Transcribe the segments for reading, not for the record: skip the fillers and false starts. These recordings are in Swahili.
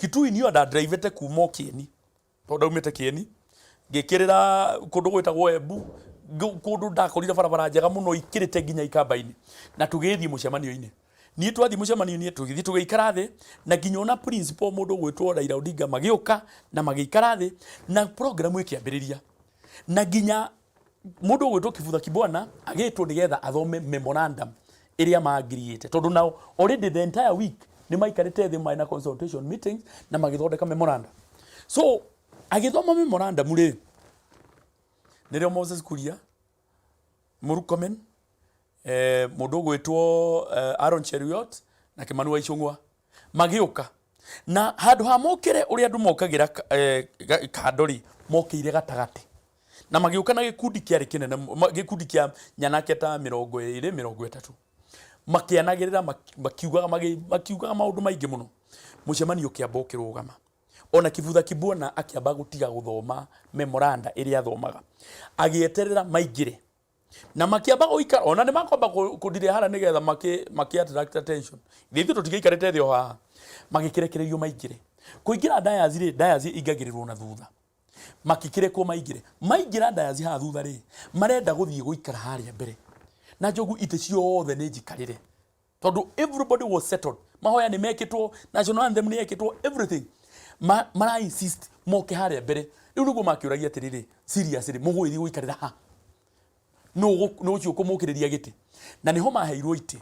Kitui niyo nda drivete kuma Kieni tondu umite Kieni ngikirira kundu gwitagwo Embu kundu ndakorire barabara njega muno ikirite nginya Ikamba-ini na tugithie mucemanio-ini ni twathi mucemanio-ini tugithie tugeikara thi na nginya ona principal mundu gwitwo Raila Odinga magiuka na magiikara thi na program ikiambiriria na nginya mundu gwitwo Kibutha Kibwana agitwo nigetha athome memorandum iria magiriete tondu now already the entire week ni maikarite thi maina consultation meetings na magithondeka memorandum so agithoma memorandum ri nirio Moses Kuria Murkomen mundu gwitwo Aaron Cheruiyot na Kimani Waicung'wa magiuka na handu ha mokire uri andu mokagira kandori mokire gatagati na magiuka na gikundi kiari kinene gikundi kia nyanake ta 20-30 makianagirira makiugaga maundu maingi muno mucemanio kiamba ukirugama ona Kibutha Kibwana akiamba gutiga guthoma memoranda iria athomaga agieterera maingire na makiamba goika ona ni makomba kudire hara nigetha maki attract attention thithu tutigaikarite thio ha magikirekererio maingire kuingira dayazi ingagirirwo na thutha makikireko maingira dayazi ha thutha ri marenda guthie guikara haria mbere na jogu ite ciothe ni njikarire tondu everybody was settled mahoya ni mekitwo national anthem ni yekitwo everything mara insist moke haria mbere riu niguo makiuragia atiriri seriously mugwithie guikarira ha no cio kumukiriria giti na niho maheirwo iti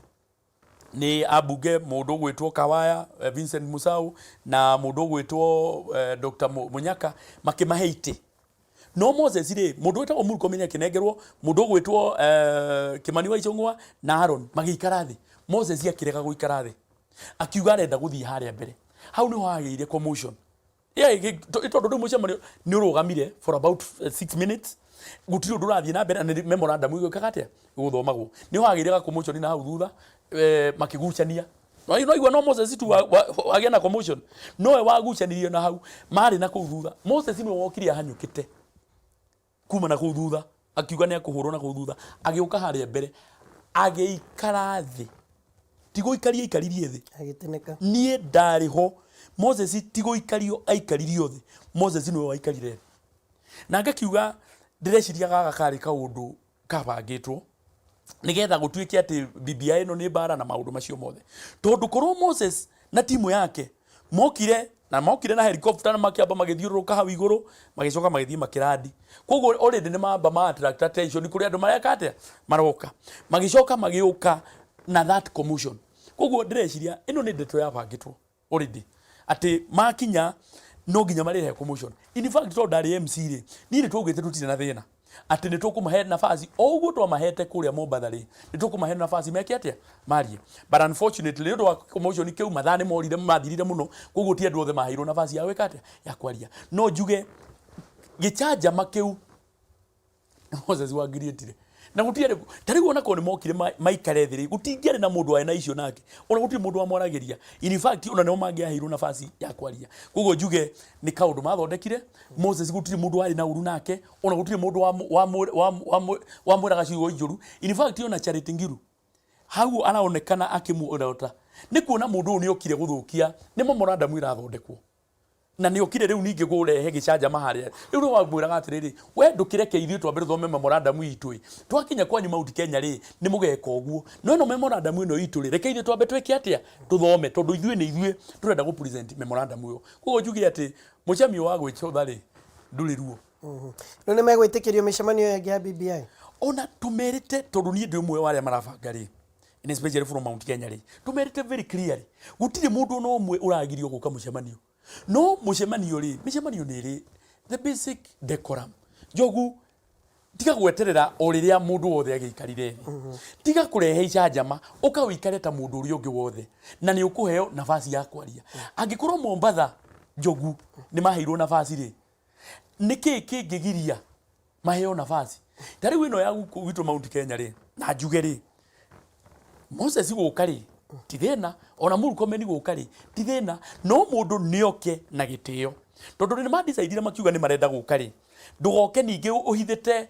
ni abunge mundu gwitwo Kawaya Vincent Musau na mundu gwitwo Dr. Munyaka makimahe iti no Moses ri mundu wetagwo Murkomen akinengerwo mundu gwitwo Kimani Waicung'wa na Aaron magiikara thi Moses akirega guikara thi akiuga arenda guthie haria mbere hau niho hageire commotion tondu ndu mucemanio ni urugamire for about 6 minutes Gutiri undu rathie na mbere na memorandum igwikaga atia guthomagwo niho hageire ga commotion na hau thutha makigucania no igwa no Moses tu agia na commotion noe wagucanirio na hau mari na kuu thutha Moses ni wokiri ahanyukite kuma na kuu thutha akiuga ni akuhurwo na kuu thutha agiuka haria mbere ageikara thi tigo ikaririe thi agitĩnĩka nie ndariho Moses tigo ikario aikaririo thi Moses niwe waikarire na ngakiuga ndireciria gaga kari kaundu kabangitwo nigetha gutuike ati BBI no ni bara na maundu macio mothe tondu korwo Moses na timu yake mokire na helicopter na makiamba magithiuruka hau iguru magicoka magithie makiradi koguo already ni mamba ma attract attention kuri andu mareka atia maroka magicoka magiuka na that commotion koguo ndireciria ino ni ndeto yabangitwo already ati makinya no nginya marihe commotion in fact to ndari MC ri ni ri twogete tutire na thina ati ni tukumahe nafasi oguo twamahete kuria Mombatha ri ni tukumahe nafasi meke atia marie but unfortunately ndo commotion keu mathane morire mathirire muno koguo ti andu othe mahirwo nafasi ya weka atia ya kwaria no njuge gichanja makeu Moses wangirietire na gutire tari wona ko ni mokire maikare thiri gutingiare na mundu aina icio nake ona gutire mundu amwaragiria in fact ona no mangiahirwo nafasi ya kwaria koguo njuge ni kaundu mathondekire Moses gutire mundu ari na uru nake ona gutire mundu wa mwiraga ciugo njuru in fact ona Charity Ngilu hau anaonekana akimuorota ni kuona mundu ni okire guthukia ni memorandum irathondekwo na ni okire riu ningi gurehe gicanja maharia riu ro wagwiraga atiriri we ndukireke ithuĩ twambe thome memorandum itũ twakinya kwanyu Mount Kenya ri ni mugeka ũguo no ino memorandum ino itũ ri reke ithuĩ twambe tweke atia tuthome tondu ithuĩ turenda gu present memorandum uyo koguo njuge ati mucemio wa gwicotha ri nduri ruo no ni megwĩtĩkĩrio mĩcemanio yake ya BBI ona tumerite tondu ni ndu mwe wale marabanga ri in especially from Mount Kenya ri tumerite very clearly gutire mundu no mwe uragirio guka mucemanio no mucemanio ri micemanio ni ri the basic decorum jogu tiga gweterera o riria mundu wothe agiikarire tiga kurehe icajama ukawikare ta mundu uri ungi wothe na ni ukuheo nafasi ya kwaria angikorwo Mombatha jogu ni maheirwo nafasi ri niki kingigiria maheo nafasi tari wino ya guku witu Mount Kenya ri na njuge ri Moses gukari ti thina ona Murkomen gukari ti thina no mundu nioke na gitio tondu ni ma decide makiuga ni marenda gukari ndugoke ningi uhithite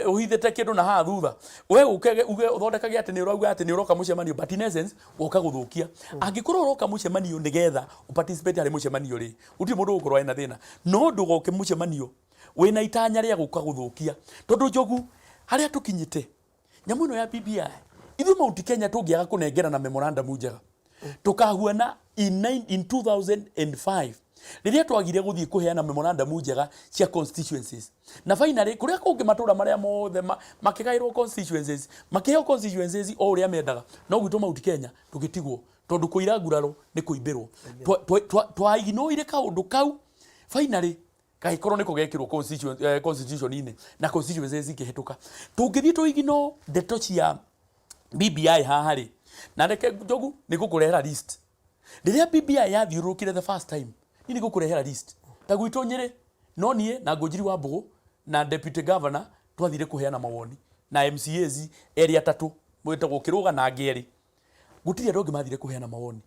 uhithite kindu na ha thutha we uge uthondekage ati ni urauga ati ni uroka mucemanio but in essence woka guthukia angikorwo uroka mucemanio nigetha uparticipate hari mucemanio ri uti mundu ukorwo ena thina no ndugoke mucemanio wina itanya ria guka guthukia tondu njogu haria tukinyite nyamu ino ya BBI ithu Mount Kenya tungiaga kunengera na memorandum njega tukahuana in 2005 riria twagire guthii kuheana memorandum njega cia constituencies na finally kuria kungi matura maria mothe makigairwo constituencies makiheo constituencies o uria mendaga no gwitu Mount Kenya tugitigwo tondu kuira nguraro ni kuimbirwo twaiginoire kaundu kau finally kaikoro niko gekirwo constitution ine na constituencies ikihituka tungithii tuigino ndeto cia BBI hahari na reke njogu nigukurehera list riria BBI yathiurukire the first time ini gukurehera list ta gwitu Nyeri no nie na Ngũnjiri wa Mbugu na deputy governor twathire kuheana mawoni na MCAs area 3 mwita gukiruga na ngeri Gutiri andu mathire kuheana mawoni